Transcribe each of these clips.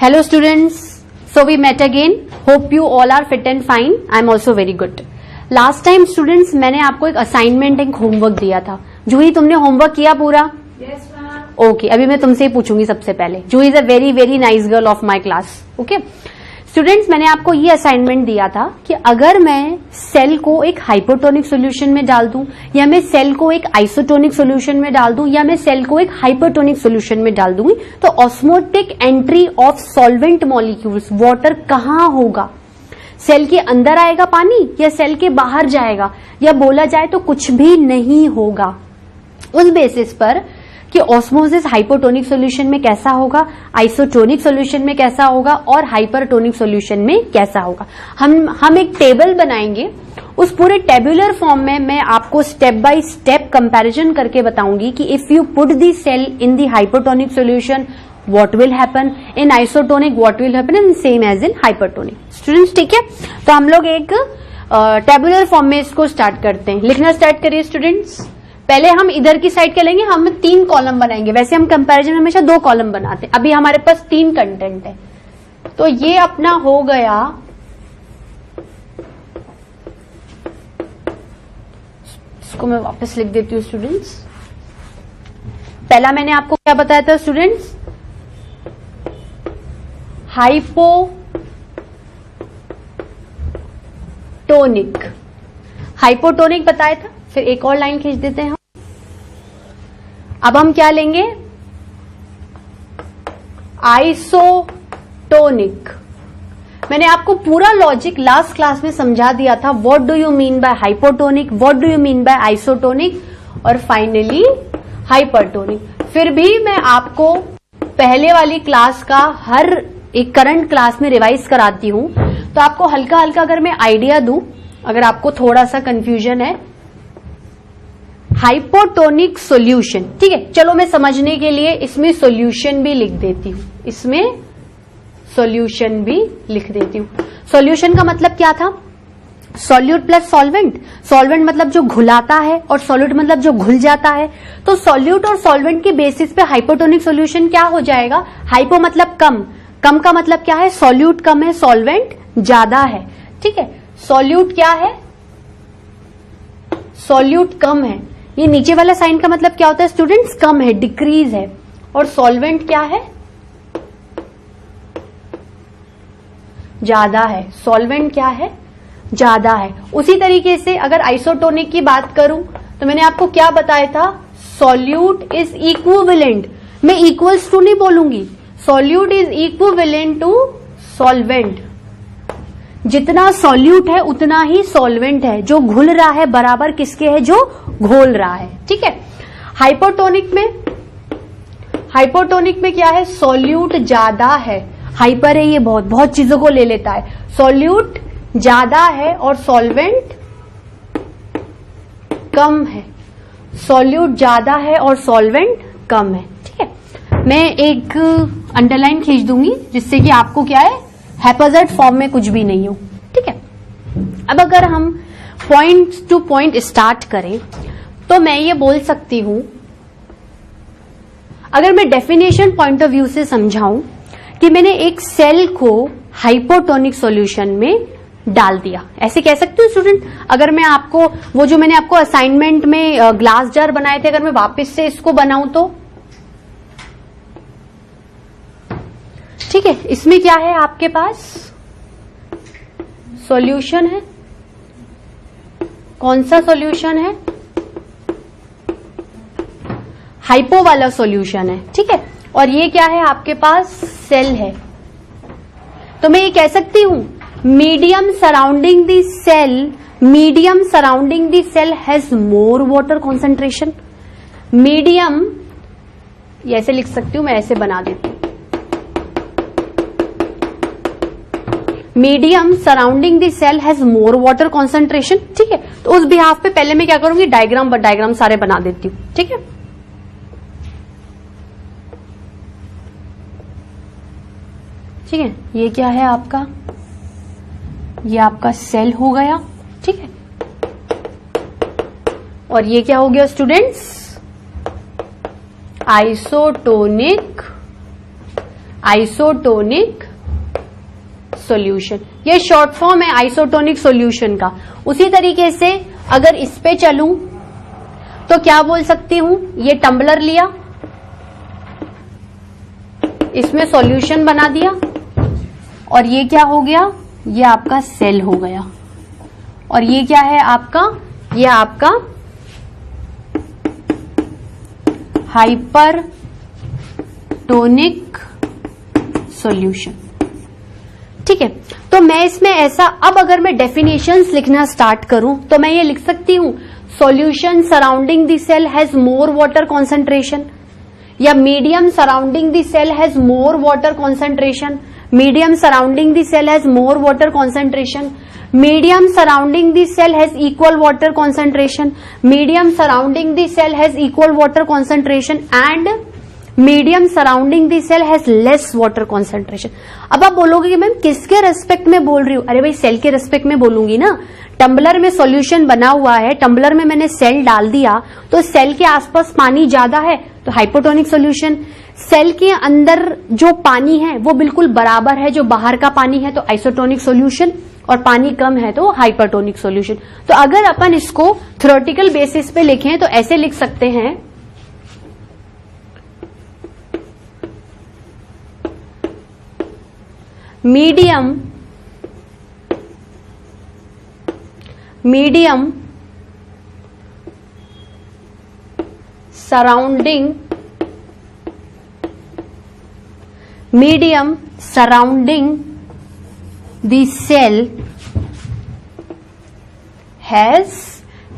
Hello students, so we met again. Hope you all are fit and fine. I am also very good. Last time students मैंने आपको एक assignment एक homework दिया था. जूही तुमने homework किया पूरा? Yes ma'am. Okay, अभी मैं तुमसे ही पूछूंगी सबसे पहले. Juhi is a very very nice girl of my class. Okay students, मैंने आपको ये असाइनमेंट दिया था कि अगर मैं सेल को एक हाइपोटोनिक सॉल्यूशन में डाल दूं, या मैं सेल को एक आइसोटोनिक सॉल्यूशन में डाल दूं, या मैं सेल को एक हाइपरटोनिक सॉल्यूशन में डाल दूंगी, तो osmotic entry of solvent molecules water कहां होगा? सेल के अंदर आएगा पानी या सेल के बाहर जाएगा, या बोला जाए तो कुछ भी नहीं होगा. उस बेसिस पर कि ऑस्मोसिस हाइपोटोनिक सॉल्यूशन में कैसा होगा, आइसोटोनिक सॉल्यूशन में कैसा होगा और हाइपरटोनिक सॉल्यूशन में कैसा होगा, हम एक टेबल बनाएंगे. उस पूरे टेबुलर फॉर्म में मैं आपको स्टेप बाय स्टेप कंपैरिजन करके बताऊंगी कि if you put the cell in the hypotonic solution what will happen, in isotonic what will happen, and same as in hypertonic. Students ठीक है, तो हम लोग एक टेबुलर फॉर्म में इसको स्टार्ट करते हैं. लिखना स्टार्ट करिए स्टूडेंट्स. पहले हम इधर की साइड क्या लेंगे, हम 3 कॉलम बनाएंगे. वैसे हम कंपैरिजन में हमेशा 2 कॉलम बनाते हैं. अभी हमारे पास 3 कंटेंट है, तो ये अपना हो गया इसको मैं वापस लिख देती हूँ स्टूडेंट्स. पहला मैंने आपको क्या बताया था स्टूडेंट्स, हाइपोटोनिक बताया था. फिर एक और लाइन खींच देते हैं हम. अब हम क्या लेंगे, आइसोटोनिक. मैंने आपको पूरा लॉजिक लास्ट क्लास में समझा दिया था. What do you mean by hypotonic, what do you mean by isotonic, और फाइनली हाइपरटोनिक. फिर भी मैं आपको पहले वाली क्लास का हर एक करंट क्लास में रिवाइज कराती हूं, तो आपको हल्का हल्का अगर मैं आइडिया दूं, अगर आपको थोड़ा सा कंफ्यूजन है. हाइपोटोनिक सॉल्यूशन, ठीक है, चलो मैं समझने के लिए इसमें सॉल्यूशन भी लिख देती हूं. इसमें सॉल्यूशन भी लिख देती हूं. सॉल्यूशन का मतलब क्या था, सॉल्यूट प्लस सॉल्वेंट. सॉल्वेंट मतलब जो घुलाता है और सॉल्यूट मतलब जो घुल जाता है. तो सॉल्यूट और सॉल्वेंट के बेसिस पे हाइपोटोनिक सॉल्यूशन क्या हो जाएगा. हाइपो मतलब कम, कम का मतलब क्या है, सॉल्यूट कम है, सॉल्वेंट ज्यादा है. ठीक है, सॉल्यूट क्या है, सॉल्यूट कम है. ये नीचे वाला साइन का मतलब क्या होता है स्टूडेंट्स, कम है, डिक्रीज है. और सॉल्वेंट क्या है, ज्यादा है. सॉल्वेंट क्या है, ज्यादा है. उसी तरीके से अगर आइसोटोनिक की बात करूं तो मैंने आपको क्या बताया था, सॉल्यूट इज इक्विवेलेंट. मैं इक्वल्स टू नहीं बोलूंगी, solute is equivalent to solvent. जितना सॉल्यूट है उतना ही सॉल्वेंट है. जो घुल रहा है बराबर किसके है, जो घोल रहा है. ठीक है. हाइपोटोनिक में क्या है, सॉल्यूट ज्यादा है. हाइपर है ये बहुत बहुत चीजों को ले लेता है. सॉल्यूट ज्यादा है और सॉल्वेंट कम है. सॉल्यूट ज्यादा है और सॉल्वेंट कम है. ठीक है, मैं एक अंडरलाइन खींच दूंगी जिससे कि आपको क्या है, हैप्पैज़ार्ड फॉर्म में कुछ भी नहीं हो. ठीक है. अब अगर हम पॉइंट टू पॉइंट स्टार्ट करें तो मैं ये बोल सकती हूं, अगर मैं डेफिनेशन पॉइंट ऑफ व्यू से समझाऊं कि मैंने एक सेल को हाइपोटोनिक सॉल्यूशन में डाल दिया, ऐसे कह सकती हूँ स्टूडेंट. अगर मैं आपको वो जो मैंने आपको असाइनमेंट में ग्लास जार बनाए थे, अगर मैं वापस से इसको बनाऊं तो ठीक है. इसमें क्या है, आपके पास सॉल्यूशन है. कौन सा सॉल्यूशन है, हाइपो वाला सॉल्यूशन है. ठीक है, और ये क्या है, आपके पास सेल है. तो मैं ये कह सकती हूं, medium surrounding the cell has more water concentration. Medium ऐसे लिख सकती हूं, मैं ऐसे बना देती हूं, medium surrounding the cell has more water concentration. ठीक है, तो उस बिहाफ पे पहले मैं क्या करूंगी, डायग्राम सारे बना देती हूं. ठीक है, ठीक है, ये क्या है आपका, ये आपका सेल हो गया. ठीक है, और ये क्या हो गया स्टूडेंट्स, आइसोटोनिक आइसोटोनिक सॉल्यूशन। ये शॉर्ट फॉर्म है आइसोटोनिक सॉल्यूशन का। उसी तरीके से अगर इस पे चलूं तो क्या बोल सकती हूं, ये टम्बलर लिया, इसमें सॉल्यूशन बना दिया, और ये क्या हो गया, ये आपका सेल हो गया। और ये क्या है आपका, ये आपका हाइपरटोनिक सॉल्यूशन। ठीक है, तो मैं इसमें ऐसा, अब अगर मैं डेफिनेशंस लिखना स्टार्ट करूं तो मैं ये लिख सकती हूं, solution surrounding the cell has more water concentration, या medium surrounding the cell has more water concentration, medium surrounding the cell has more water concentration, medium surrounding the cell has equal water concentration, medium surrounding the cell has equal water concentration, and medium surrounding the cell has less water concentration. अब आप बोलोगे कि ma'am किसके respect में बोल रही हूं, अरे भाई सेल के रेस्पेक्ट में बोलूंगी ना। टम्बलर में सॉल्यूशन बना हुआ है, टम्बलर में मैंने सेल डाल दिया, तो सेल के आसपास पानी ज्यादा है तो हाइपोटोनिक सॉल्यूशन, सेल के अंदर जो पानी है वो बिल्कुल बराबर है जो बाहर का पानी है तो आइसोटोनिक सॉल्यूशन, और पानी कम है तो हाइपरटोनिक सॉल्यूशन। तो अगर अपन इसको थ्योरेटिकल बेसिस पे लिखें तो ऐसे लिख सकते हैं, medium surrounding the cell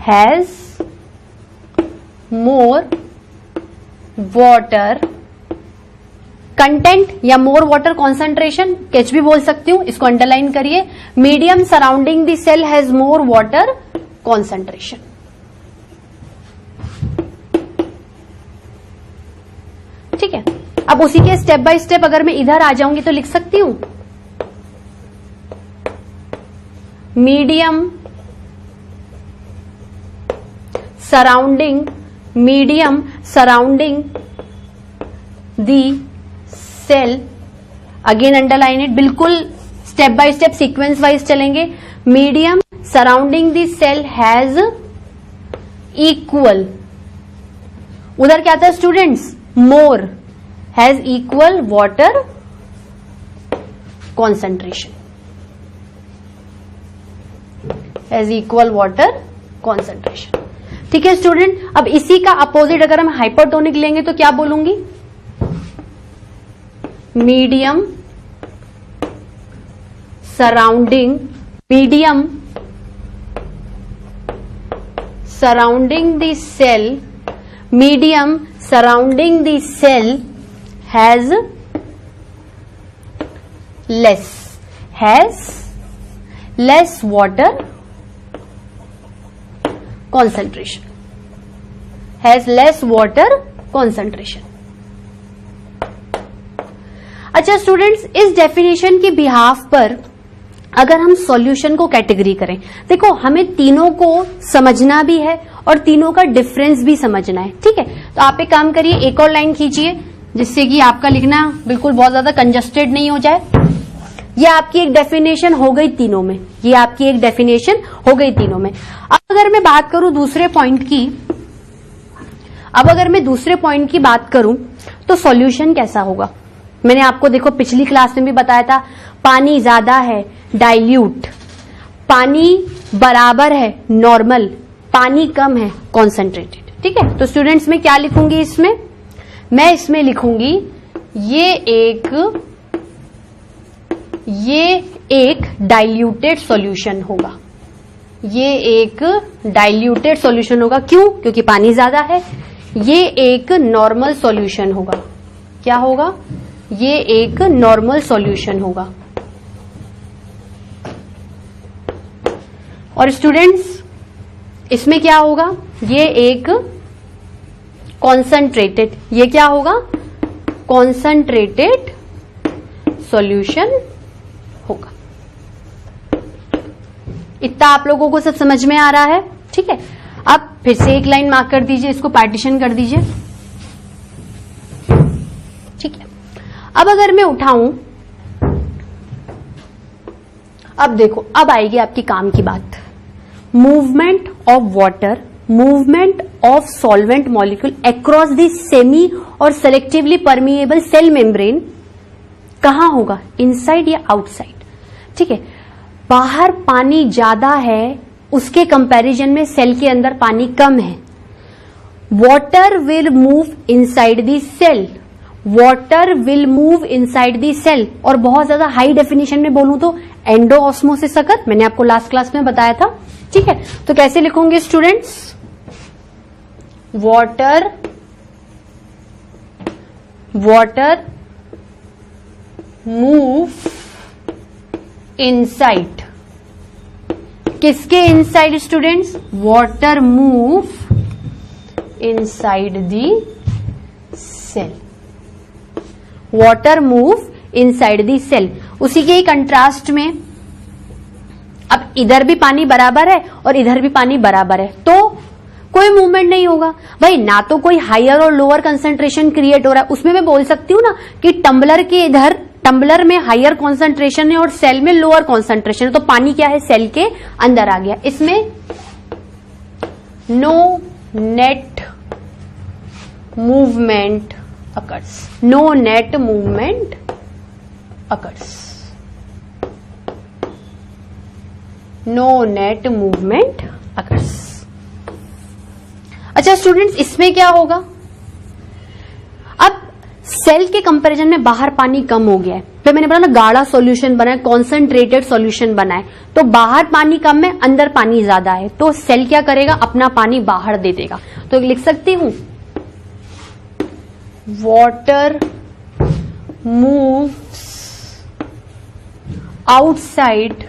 has more water content या मोर वाटर कॉन्सेंट्रेशन, कैच भी बोल सकती हूं, इसको अंडरलाइन करिए। Medium surrounding the cell has more water concentration. ठीक है, अब उसी के स्टेप बाय स्टेप अगर मैं इधर आ जाऊंगी तो लिख सकती हूं, medium surrounding the cell, again underline it, बिल्कुल step by step sequence wise चलेंगे। Medium surrounding the cell has equal, उधर क्या था students, more, has equal water concentration, has equal water concentration. ठीक है स्टूडेंट, अब इसी का अपोजिट अगर हम हाइपरटोनिक लेंगे तो क्या बोलूंगी, medium surrounding the cell has less water concentration, has less water concentration। अच्छा स्टूडेंट्स, इस डेफिनेशन के बिहाफ पर अगर हम सॉल्यूशन को कैटेगरी करें, देखो हमें तीनों को समझना भी है और तीनों का डिफरेंस भी समझना है। ठीक है, तो आप एक काम करिए, एक और लाइन खींचिए जिससे कि आपका लिखना बिल्कुल बहुत ज्यादा कंजस्टेड नहीं हो जाए। ये आपकी एक डेफिनेशन हो गई तीनों में, ये आपकी एक डेफिनेशन हो गई तीनों में। अब अगर मैं बात करूं दूसरे पॉइंट की, अब अगर मैं दूसरे पॉइंट की बात करूं तो सॉल्यूशन कैसा होगा। मैंने आपको देखो पिछली क्लास में भी बताया था, पानी ज्यादा है डाइल्यूट, पानी बराबर है नॉर्मल, पानी कम है कॉन्सेंट्रेटेड। ठीक है, तो स्टूडेंट्स मैं क्या लिखूंगी इसमें, मैं इसमें लिखूंगी ये एक डाइल्यूटेड सॉल्यूशन होगा, ये एक डाइल्यूटेड सॉल्यूशन होगा। क्यों? क्योंकि पानी ज्यादा है। ये एक नॉर्मल सॉल्यूशन होगा। क्या होगा? ये एक नॉर्मल सॉल्यूशन होगा। और स्टूडेंट्स इसमें क्या होगा, ये एक कॉन्सेंट्रेटेड, ये क्या होगा, कॉन्सेंट्रेटेड सॉल्यूशन होगा। इतना आप लोगों को सब समझ में आ रहा है? ठीक है, अब फिर से एक लाइन मार्क कर दीजिए, इसको पार्टीशन कर दीजिए। ठीक है, अब अगर मैं उठाऊं, अब देखो, अब आएगी आपकी काम की बात। Movement of water, movement of solvent molecule across the semi और सेलेक्टिवली परमिएबल सेल मेम्ब्रेन कहां होगा, इनसाइड या आउटसाइड। ठीक है, बाहर पानी ज्यादा है, उसके कंपैरिजन में सेल के अंदर पानी कम है। Water will move inside the cell, water will move inside the cell. और बहुत ज्यादा हाई डेफिनेशन में बोलूं तो एंडो ऑस्मोसिस अकर, मैंने आपको लास्ट क्लास में बताया था। ठीक है, तो कैसे लिखोगे स्टूडेंट्स, वाटर मूव इनसाइड, किसके inside students, water move inside the cell, water move inside the cell. उसी के ही कंट्रास्ट में अब इधर भी पानी बराबर है और इधर भी पानी बराबर है, तो कोई मूवमेंट नहीं होगा भाई, ना तो कोई हायर और लोअर कंसंट्रेशन क्रिएट हो रहा है। उसमें मैं बोल सकती हूँ ना कि टम्बलर के इधर, टम्बलर में हायर कॉन्सेंट्रेशन है और सेल में लोअर कॉन्सेंट्रेशन है, तो पानी क्या है, सेल के अंदर आ गया। इसमें no net movement occurs, no net movement occurs, no net movement occurs। अच्छा स्टूडेंट्स, इसमें क्या होगा, अब सेल के कंपैरिजन में बाहर पानी कम हो गया है, तो मैंने बोला ना गाढ़ा सॉल्यूशन बना है, कॉन्सेंट्रेटेड सॉल्यूशन बना है, तो बाहर पानी कम है, अंदर पानी ज्यादा है, तो सेल क्या करेगा, अपना पानी बाहर दे देगा। तो लिख सकती हूं, water moves outside,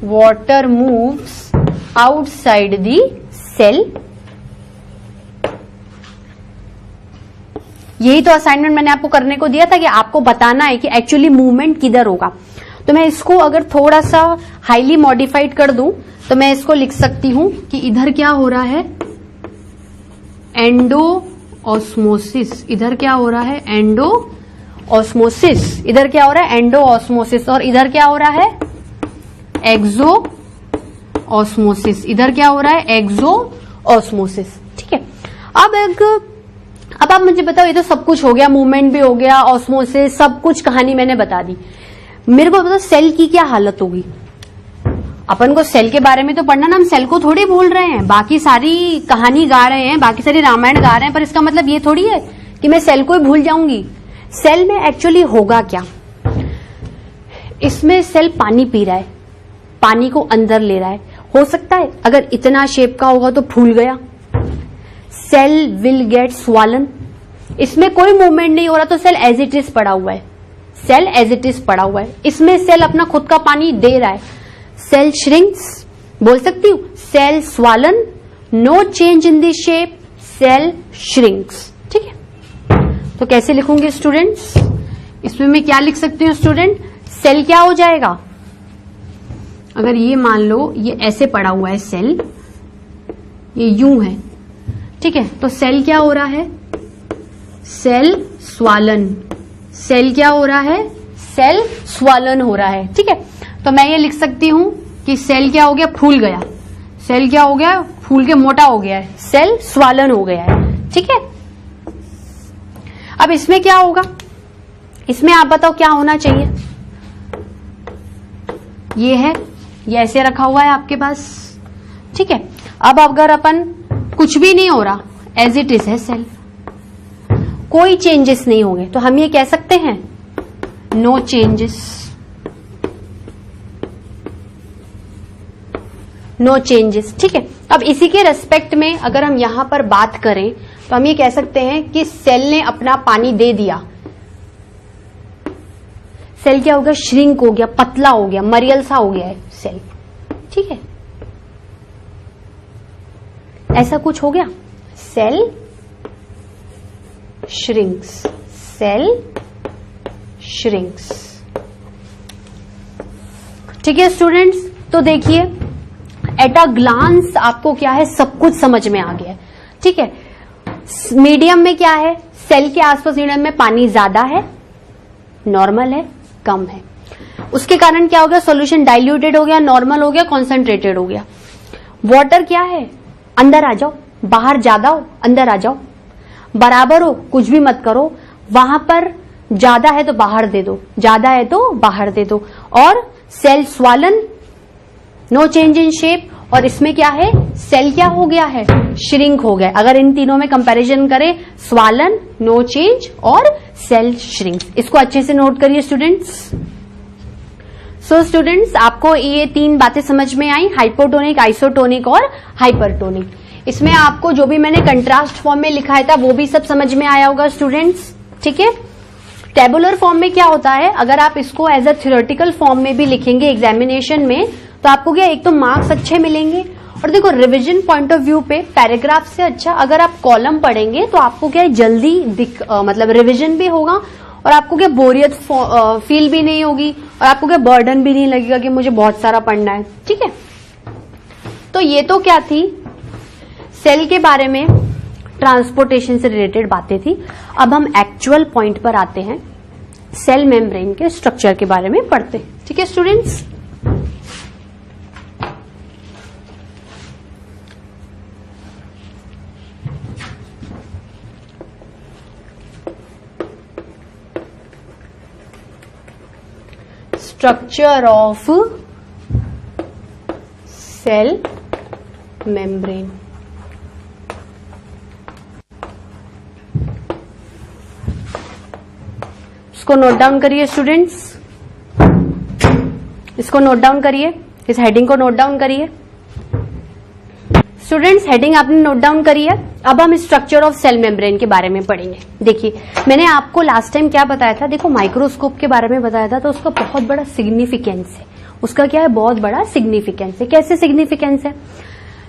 water moves outside the cell। यही तो असाइनमेंट मैंने आपको करने को दिया था कि आपको बताना है कि एक्चुअली मूवमेंट किधर होगा। तो मैं इसको अगर थोड़ा सा हाईली मॉडिफाइड कर दूं तो मैं इसको लिख सकती हूं कि इधर क्या हो रहा है, एंडो ऑस्मोसिस, इधर क्या हो रहा है, एंडो ऑस्मोसिस, इधर क्या हो रहा है, एंडो ऑस्मोसिस, और इधर क्या हो रहा है, एक्सो ऑस्मोसिस, इधर क्या हो रहा है, एक्सो ऑस्मोसिस। ठीक है, अब आप मुझे बताओ, ये तो सब कुछ हो गया, मूवमेंट भी हो गया, ऑस्मोसिस, सब कुछ कहानी मैंने बता दी। मेरे को बताओ सेल की क्या हालत होगी। अपन को सेल के बारे में तो पढ़ना ना, हम सेल को थोड़ी भूल रहे हैं, बाकी सारी कहानी गा रहे हैं, बाकी सारी रामायण गा रहे हैं, पर इसका मतलब ये थोड़ी है कि मैं सेल को ही भूल जाऊंगी। सेल में एक्चुअली होगा क्या, इसमें सेल पानी पी रहा है, पानी को अंदर ले रहा है। हो सकता है अगर इतना शेप का होगा तो फूल गया, सेल विल गेट स्वॉलन। इसमें कोई मूवमेंट नहीं हो रहा तो सेल एज इट इज पड़ा हुआ है, सेल एज इट इज पड़ा हुआ है। इसमें सेल अपना खुद का पानी दे रहा है, सेल श्रिंक्स, बोल सकती हूं cell swollen, no change in the shape, cell shrinks. ठीक है, तो कैसे लिखूंगी स्टूडेंट्स, इसमें मैं क्या लिख सकती हूँ स्टूडेंट, सेल क्या हो जाएगा, अगर ये मान लो ये ऐसे पड़ा हुआ है सेल, ये यूं है, ठीक है, तो सेल क्या हो रहा है, सेल स्वॉलन, सेल क्या हो रहा है, सेल स्वॉलन हो रहा है। ठीक है, तो मैं ये लिख सकती हूं कि सेल क्या हो गया, फूल गया, सेल क्या हो गया, फूल के मोटा हो गया है, सेल स्वॉलन हो गया है। ठीक है, अब इसमें क्या होगा, इसमें आप बताओ क्या होना चाहिए, ये है, ये ऐसे रखा हुआ है आपके पास। ठीक है, अब अगर अपन कुछ भी नहीं हो रहा, एज इट इज है सेल, कोई चेंजेस नहीं होंगे, तो हम ये कह सकते हैं नो चेंजेस, नो चेंजेस। ठीक है, अब इसी के रेस्पेक्ट में अगर हम यहां पर बात करें तो हम ये कह सकते हैं कि सेल ने अपना पानी दे दिया, सेल क्या हो गया, श्रिंक हो गया, पतला हो गया, मरियल सा हो गया है सेल। ठीक है, ऐसा कुछ हो गया, सेल श्रिंक्स, सेल श्रिंक्स। ठीक है स्टूडेंट्स, तो देखिए एट अ ग्लांस आपको क्या है, सब कुछ समझ में आ गया है। ठीक है, मीडियम में क्या है, सेल के आसपास मीडियम में पानी ज्यादा है, नॉर्मल है, कम है। उसके कारण क्या हो गया, सॉल्यूशन डाइल्यूटेड हो गया, नॉर्मल हो गया, कॉन्सेंट्रेटेड हो गया। वाटर क्या है, अंदर आ जाओ, बाहर ज्यादा हो अंदर आ जाओ, बराबर हो कुछ भी मत करो, वहां पर ज्यादा है तो बाहर दे दो, ज्यादा है तो बाहर दे दो। और cell swollen, no change in shape, और इसमें क्या है, सेल क्या हो गया है, श्रिंक हो गया। अगर इन तीनों में कंपैरिजन करें, स्वालन, नो चेंज और सेल श्रिंक। इसको अच्छे से नोट करिए स्टूडेंट्स। सो स्टूडेंट्स, आपको ये तीन बातें समझ में आई, हाइपोटोनिक, आइसोटोनिक और हाइपरटोनिक। इसमें आपको जो भी मैंने कंट्रास्ट फॉर्म में लिखा था वो भी सब समझ में आया होगा स्टूडेंट्स, ठीक है। टेबुलर फॉर्म में क्या होता है, अगर आप इसको एज अ थ्योरेटिकल फॉर्म में भी लिखेंगे एग्जामिनेशन में, तो आपको क्या, एक तो मार्क्स अच्छे मिलेंगे, और देखो रिवीजन पॉइंट ऑफ व्यू पे पैराग्राफ से अच्छा अगर आप कॉलम पढ़ेंगे तो आपको क्या है, जल्दी मतलब रिवीजन भी होगा, और आपको क्या बोरियत फील भी नहीं होगी, और आपको क्या बर्डन भी नहीं लगेगा कि मुझे बहुत सारा पढ़ना है, ठीक है। तो ये तो क्या थी, सेल के बारे में ट्रांसपोर्टेशन से रिलेटेड बातें थी। अब हम एक्चुअल पॉइंट पर आते हैं, सेल मेम्ब्रेन के स्ट्रक्चर के बारे में पढ़ते हैं, ठीक है students. Structure of cell membrane. इसको नोट डाउन करिए स्टूडेंट्स, इसको नोट डाउन करिए, इस हेडिंग को नोट डाउन करिए स्टूडेंट्स। हेडिंग आपने नोट डाउन करी है। अब हम स्ट्रक्चर ऑफ सेल मेम्ब्रेन के बारे में पढ़ेंगे। देखिए, मैंने आपको लास्ट टाइम क्या बताया था, देखो माइक्रोस्कोप के बारे में बताया था, तो उसका बहुत बड़ा सिग्निफिकेंस है। उसका क्या है, बहुत बड़ा सिग्निफिकेंस है। कैसे सिग्निफिकेंस है,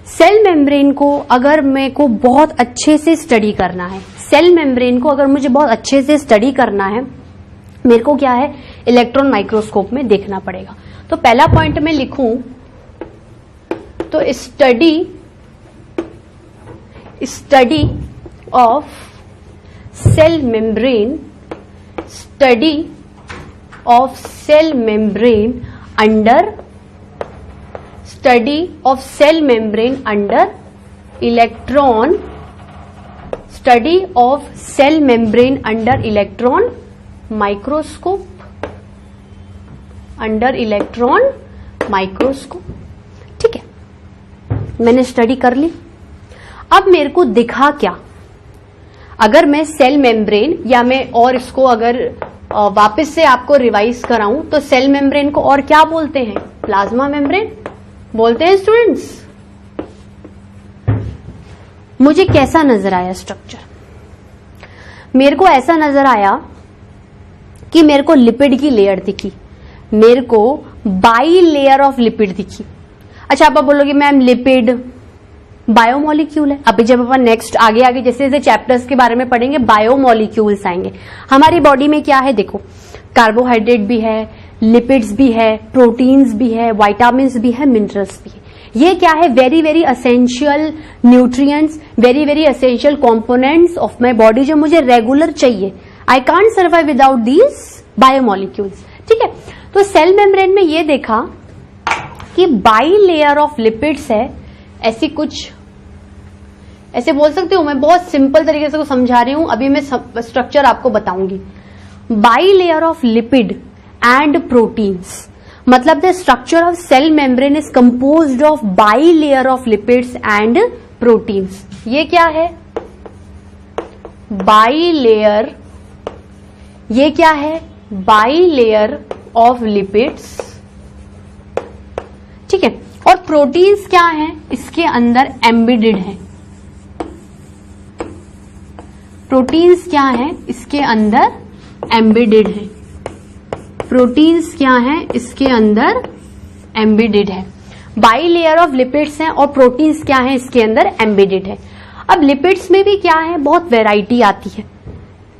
सेल मेम्ब्रेन को अगर मेरे को बहुत अच्छे से स्टडी करना है, सेल मेम्ब्रेन को अगर मुझे बहुत अच्छे से स्टडी करना है, मेरे को क्या है, इलेक्ट्रॉन माइक्रोस्कोप में देखना पड़ेगा। तो पहला पॉइंट में लिखूं तो study of cell membrane, study of cell membrane under, study of cell membrane under electron, study of cell membrane under electron microscope, under electron microscope, ठीक है। मैंने स्टडी कर ली। अब मेरे को दिखा क्या, अगर मैं सेल मेम्ब्रेन, या मैं और इसको अगर वापस से आपको रिवाइज कराऊं तो सेल मेम्ब्रेन को और क्या बोलते हैं, प्लाज्मा मेम्ब्रेन बोलते हैं स्टूडेंट्स। मुझे कैसा नजर आया स्ट्रक्चर, मेरे को ऐसा नजर आया कि मेरे को लिपिड की लेयर दिखी, मेरे को बाई लेयर ऑफ लिपिड दिखी। अच्छा, आप बोलोगे मैम लिपिड बायोमोलिक्यूल है। अभी जब अपन नेक्स्ट आगे आगे जैसे जैसे चैप्टर्स के बारे में पढ़ेंगे, बायोमोलिक्यूल्स आएंगे। हमारी बॉडी में क्या है, देखो कार्बोहाइड्रेट भी है, लिपिड्स भी है, प्रोटीन्स भी है, विटामिन्स भी है, मिनरल्स भी है। ये क्या है, very very essential nutrients, very very essential components of my body, जो मुझे रेगुलर चाहिए। I can't survive without these biomolecules, ठीक है। तो सेल मेम्ब्रेन में ये देखा कि बाई लेयर ऑफ लिपिड्स है, ऐसी कुछ ऐसे बोल सकती हूं, मैं बहुत सिंपल तरीके से समझा रही हूं, अभी मैं स्ट्रक्चर आपको बताऊंगी। Bilayer of lipid and proteins, मतलब the structure of cell membrane is composed of bilayer of lipids and proteins. ये क्या है, बाई लेयर, ये क्या है, बाई लेयर ऑफ लिपिड्स, ठीक है। और प्रोटीन्स क्या है, इसके अंदर एम्बेडेड है। प्रोटीन्स क्या है, इसके अंदर एम्बेडेड है। प्रोटीन्स क्या है, इसके अंदर एम्बेडेड है। बाई लेयर ऑफ लिपिड्स हैं और प्रोटीन्स क्या है, इसके अंदर एम्बेडेड है। अब लिपिड्स में भी क्या है, बहुत वैरायटी आती है।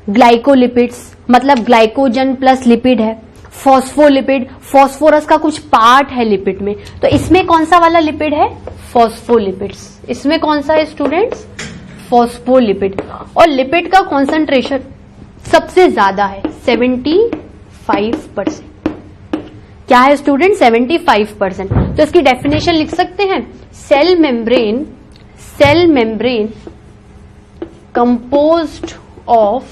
ग्लाइकोलिपिड्स मतलब ग्लाइकोजन प्लस लिपिड है। फॉस्फोलिपिड, फॉस्फोरस का कुछ पार्ट है लिपिड में, तो इसमें कौन सा वाला लिपिड है, फॉस्फोलिपिड्स। इसमें कौन सा है स्टूडेंट्स, फॉस्फोलिपिड, और लिपिड का कॉन्सेंट्रेशन सबसे ज्यादा है 75%। क्या है स्टूडेंट? 75%। तो इसकी डेफिनेशन लिख सकते हैं, cell membrane composed of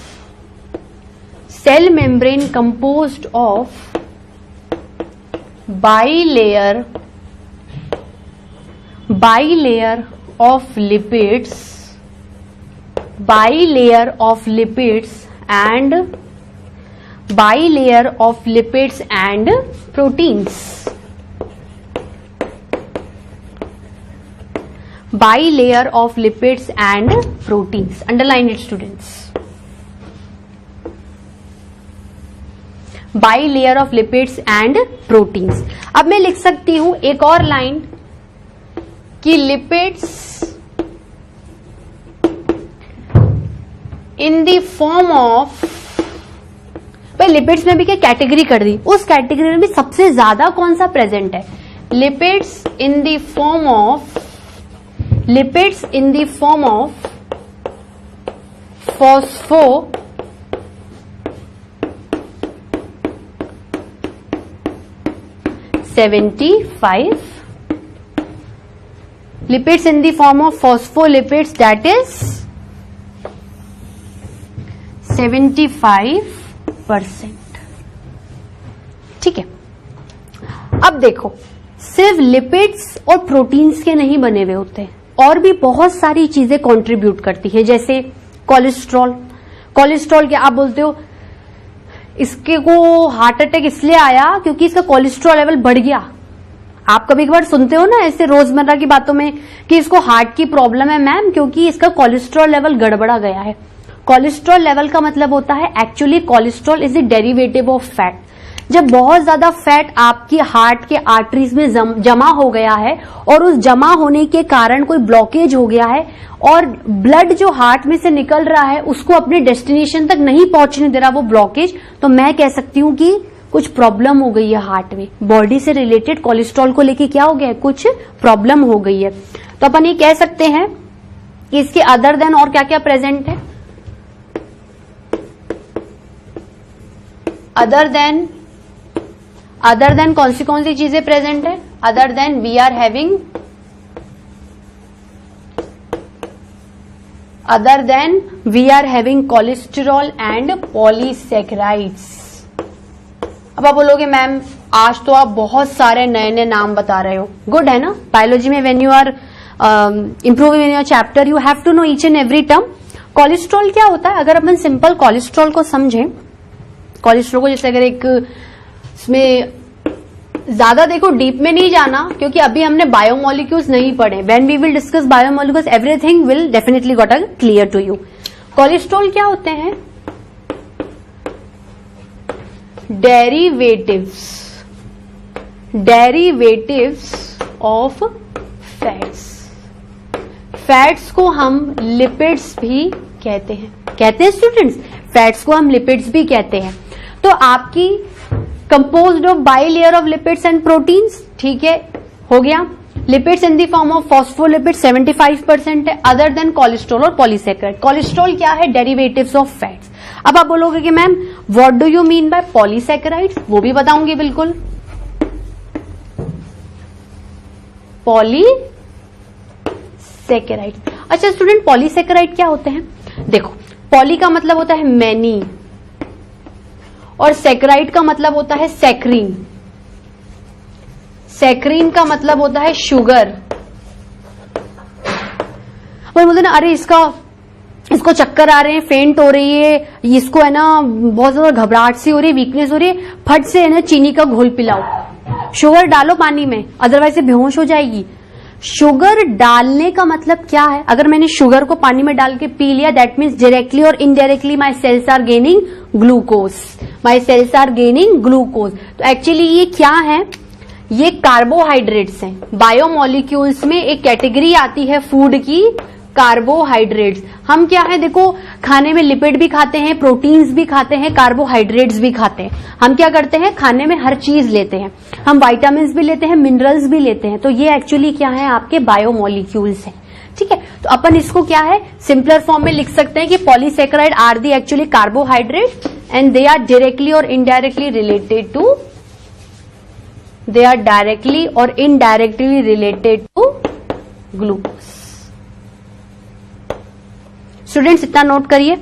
bilayer of lipids and proteins. Bilayer of lipids and proteins. Underline it, students. Bilayer of lipids and proteins. अब मैं लिख सकती हूं एक और लाइन कि lipids in the form of, भाई लिपिड्स में भी क्या कैटेगरी कर दी, उस कैटेगरी में भी सबसे ज्यादा कौन सा प्रेजेंट है? Lipids in the form of phospho lipids in the form of phospholipids, that is 75%। ठीक है, अब देखो सिर्फ लिपिड्स और प्रोटीन्स के नहीं बने हुए होते, और भी बहुत सारी चीजें कंट्रीब्यूट करती हैं, जैसे कोलेस्ट्रॉल। कोलेस्ट्रॉल क्या आप बोलते हो? इसके को हार्ट अटैक इसलिए आया क्योंकि इसका कोलेस्ट्रॉल लेवल बढ़ गया। आप कभी कभार सुनते हो ना ऐसे रोजमर्रा की बातों में कि इसको हार्ट की प्रॉब्लम है मैम क्योंकि इसका कोलेस्ट्रॉल लेवल गड़बड़ा गया है। कोलेस्ट्रॉल लेवल का मतलब होता है, actually cholesterol is the derivative of fat. जब बहुत ज्यादा फैट आपकी हार्ट के आर्टरीज में जमा हो गया है और उस जमा होने के कारण कोई ब्लॉकेज हो गया है और ब्लड जो हार्ट में से निकल रहा है उसको अपने डेस्टिनेशन तक नहीं पहुंचने दे रहा वो ब्लॉकेज, तो मैं कह सकती हूं कि कुछ प्रॉब्लम हो गई है हार्ट में। बॉडी से रिलेटेड कोलेस्ट्रॉल को लेके क्या हो गया है? कुछ प्रॉब्लम हो गई है। तो अपन ये कह सकते हैं कि इसके अदर देन और क्या क्या प्रेजेंट है? अदर देन कौन सी चीजें प्रेजेंट है? Other than we are having cholesterol and polysaccharides. अब आप बोलोगे मैम आज तो आप बहुत सारे नए नए नाम बता रहे हो, गुड है ना। बायोलॉजी में when you are improving in your chapter you have to know each and every term. Cholesterol क्या होता है? अगर अपन सिंपल कोलेस्ट्रॉल को समझें, कोलेस्ट्रॉल को जैसे अगर एक इसमें ज्यादा देखो डीप में नहीं जाना क्योंकि अभी हमने बायोमोलिक्यूल्स नहीं पढ़े। When we will discuss biomolecules everything will definitely got a clear to you. Cholesterol क्या होते हैं? डेरिवेटिव्स ऑफ फैट्स को हम लिपिड्स भी कहते हैं स्टूडेंट्स, फैट्स को हम लिपिड्स भी कहते हैं। तो आपकी composed of bilayer of lipids and proteins, ठीक है, हो गया। Lipids in the form of phospholipid 75% है, अदर देन कोलेस्ट्रॉल और पॉलीसैकेराइड। कोलेस्ट्रॉल क्या है? Derivatives of fats. अब आप बोलोगे कि ma'am what do you mean by polysaccharides? वो भी बताऊंगी बिल्कुल। पॉलीसैकेराइड, अच्छा स्टूडेंट पॉलीसैकेराइड क्या होते हैं? देखो पॉली का मतलब होता है मैनी और सैकेराइड का मतलब होता है सैक्रीन। सैक्रीन का मतलब होता है शुगर। और बोलते ना अरे इसको चक्कर आ रहे हैं, फेंट हो रही है, इसको है ना बहुत ज्यादा घबराहट सी हो रही है, वीकनेस हो रही है, फट से है ना चीनी का घोल पिलाओ, शुगर डालो पानी में अदरवाइज से बेहोश हो जाएगी। शुगर डालने का मतलब क्या है? अगर मैंने शुगर को पानी में डाल के पी लिया दैट मीन्स डायरेक्टली और indirectly my cells are gaining glucose. तो एक्चुअली ये क्या है? ये कार्बोहाइड्रेट्स हैं। बायोमोलिक्यूल्स में एक कैटेगरी आती है फूड की, कार्बोहाइड्रेट्स। हम क्या है देखो खाने में लिपिड भी खाते हैं, प्रोटीन्स भी खाते हैं, कार्बोहाइड्रेट्स भी खाते हैं। हम क्या करते हैं खाने में हर चीज लेते हैं, हम विटामिन्स भी लेते हैं, मिनरल्स भी लेते हैं। तो ये एक्चुअली क्या है? आपके बायोमोलिक्यूल्स हैं, ठीक है। तो अपन इसको क्या है सिंपलर फॉर्म में लिख सकते हैं कि polysaccharide are the actually carbohydrate and they are directly और indirectly related to glucose. Students इतना नोट करिए।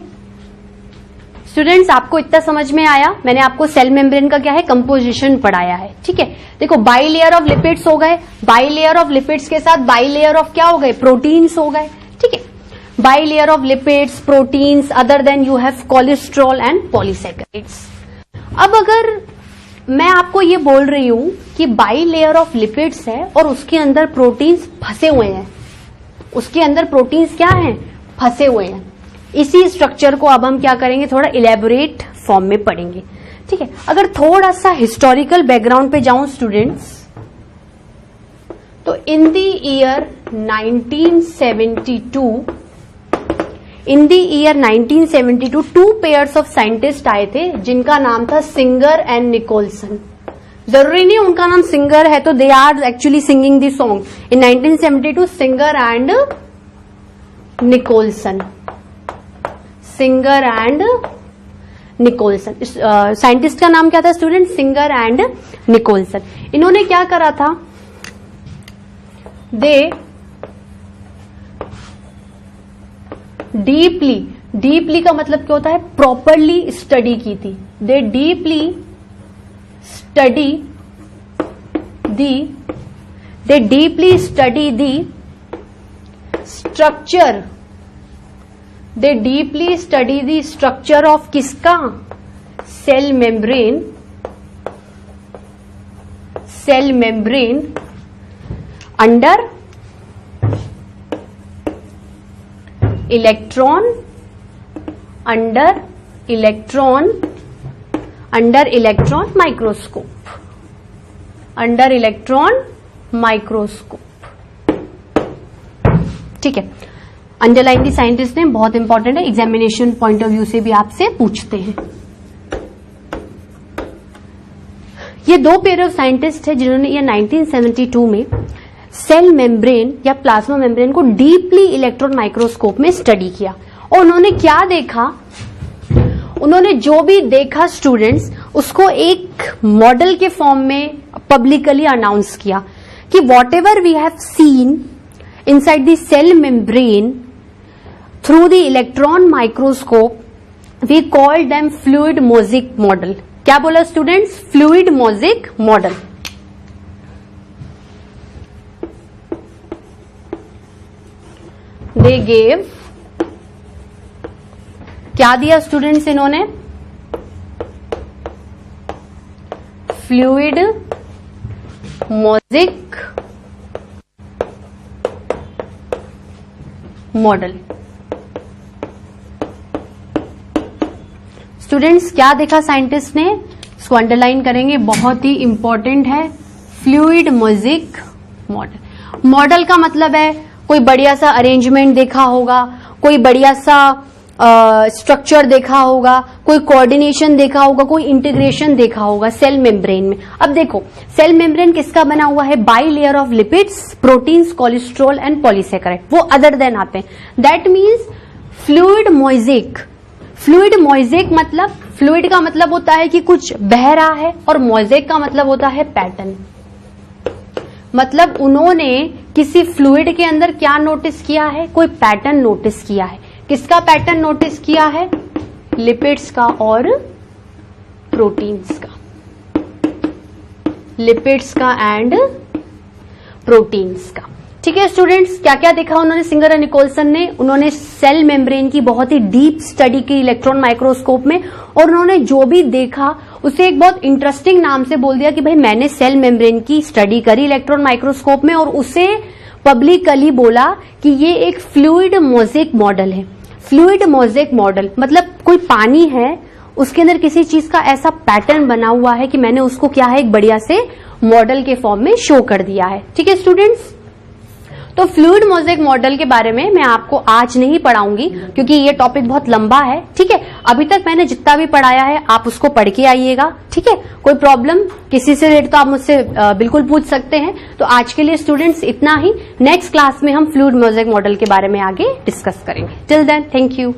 स्टूडेंट्स आपको इतना समझ में आया, मैंने आपको सेल मेम्ब्रेन का क्या है कंपोजिशन पढ़ाया है। ठीक है, देखो बाई लेयर ऑफ लिपिड्स हो गए, बाई लेयर ऑफ लिपिड्स के साथ बाई लेयर ऑफ क्या हो गए प्रोटीन्स हो गए। ठीक है, by layer of lipids proteins, other than you have cholesterol and polysaccharides. अब अगर मैं आपको ये बोल रही हूं कि बाई लेयर ऑफ लिपिड्स है और उसके अंदर प्रोटीन्स फंसे हुए हैं, उसके अंदर प्रोटीन्स क्या हैं फंसे हुए हैं, इसी स्ट्रक्चर को अब हम क्या करेंगे थोड़ा इलेबोरेट फॉर्म में पढ़ेंगे। ठीक है, अगर थोड़ा सा हिस्टोरिकल बैकग्राउंड पे जाऊं स्टूडेंट्स, तो in the year 1972 two pairs of scientist आए थे जिनका नाम था सिंगर एंड निकोलसन। जरूरी नहीं उनका नाम सिंगर है तो they are actually singing the song. In 1972 Singer and Nicolson, Singer and Nicolson, scientist का नाम क्या था स्टूडेंट सिंगर एंड निकोलसन। इन्होंने क्या करा था, दे डीपली का मतलब क्या होता है प्रॉपरली स्टडी की थी। They deeply study the structure of किसका cell membrane under electron microscope. ठीक है, अंडरलाइन दी साइंटिस्ट ने, बहुत इंपॉर्टेंट है, एग्जामिनेशन पॉइंट ऑफ व्यू से भी आपसे पूछते हैं। ये दो पेयर ऑफ साइंटिस्ट है जिन्होंने ये 1972 में सेल मेम्ब्रेन या प्लाज्मा मेम्ब्रेन को डीपली इलेक्ट्रॉन माइक्रोस्कोप में स्टडी किया। और उन्होंने क्या देखा, उन्होंने जो भी देखा स्टूडेंट्स उसको एक मॉडल के फॉर्म में पब्लिकली अनाउंस किया कि whatever we have seen inside the cell membrane through the electron microscope we call them fluid mosaic model. क्या बोला students, fluid mosaic model. They gave, क्या दिया स्टूडेंट्स इन्होंने, फ्लूइड मोज़ेक मॉडल। स्टूडेंट्स क्या देखा scientist ने, इसको underline करेंगे, बहुत ही इंपॉर्टेंट है, फ्लूइड मोज़ेक मॉडल। मॉडल का मतलब है कोई बढ़िया सा अरेंजमेंट देखा होगा, कोई बढ़िया सा स्ट्रक्चर देखा होगा, कोई कोऑर्डिनेशन देखा होगा, कोई इंटीग्रेशन देखा होगा सेल मेम्ब्रेन में। अब देखो सेल मेम्ब्रेन किसका बना हुआ है, by layer of lipids, proteins, cholesterol and polysaccharide, वो अदर देन आते हैं। That means fluid mosaic. Fluid mosaic मतलब, फ्लूइड का मतलब होता है कि कुछ बह रहा है और मोज़ेक का मतलब होता है पैटर्न। मतलब उन्होंने किसी फ्लूइड के अंदर क्या नोटिस किया है, कोई पैटर्न नोटिस किया है। किसका पैटर्न नोटिस किया है, लिपिड्स का और प्रोटीन्स का, लिपिड्स का एंड प्रोटीन्स का। ठीक है स्टूडेंट्स, क्या क्या देखा उन्होंने सिंगर और निकोलसन ने, उन्होंने सेल मेम्ब्रेन की बहुत ही डीप स्टडी की इलेक्ट्रॉन माइक्रोस्कोप में, और उन्होंने जो भी देखा उसे एक बहुत इंटरेस्टिंग नाम से बोल दिया कि भाई मैंने सेल मेम्ब्रेन की स्टडी करी इलेक्ट्रॉन माइक्रोस्कोप में, और उसे पब्लिकली बोला कि ये एक फ्लूइड मोज़ेक मॉडल है। फ्लूइड मोज़ेक मॉडल मतलब कोई पानी है उसके अंदर किसी चीज का ऐसा पैटर्न बना हुआ है कि मैंने उसको क्या है एक बढ़िया से मॉडल के फॉर्म में शो कर दिया है। ठीक है स्टूडेंट्स, तो फ्लूइड मोज़ेक मॉडल के बारे में मैं आपको आज नहीं पढ़ाऊंगी क्योंकि ये टॉपिक बहुत लंबा है, ठीक है। अभी तक मैंने जितना भी पढ़ाया है आप उसको पढ़ के आइएगा, ठीक है। कोई प्रॉब्लम किसी से रिलेटेड तो आप मुझसे बिल्कुल पूछ सकते हैं। तो आज के लिए स्टूडेंट्स इतना ही। नेक्स्ट क्लास में हम फ्लूइड मोज़ेक मॉडल के बारे में आगे डिस्कस करेंगे। Till then, thank you.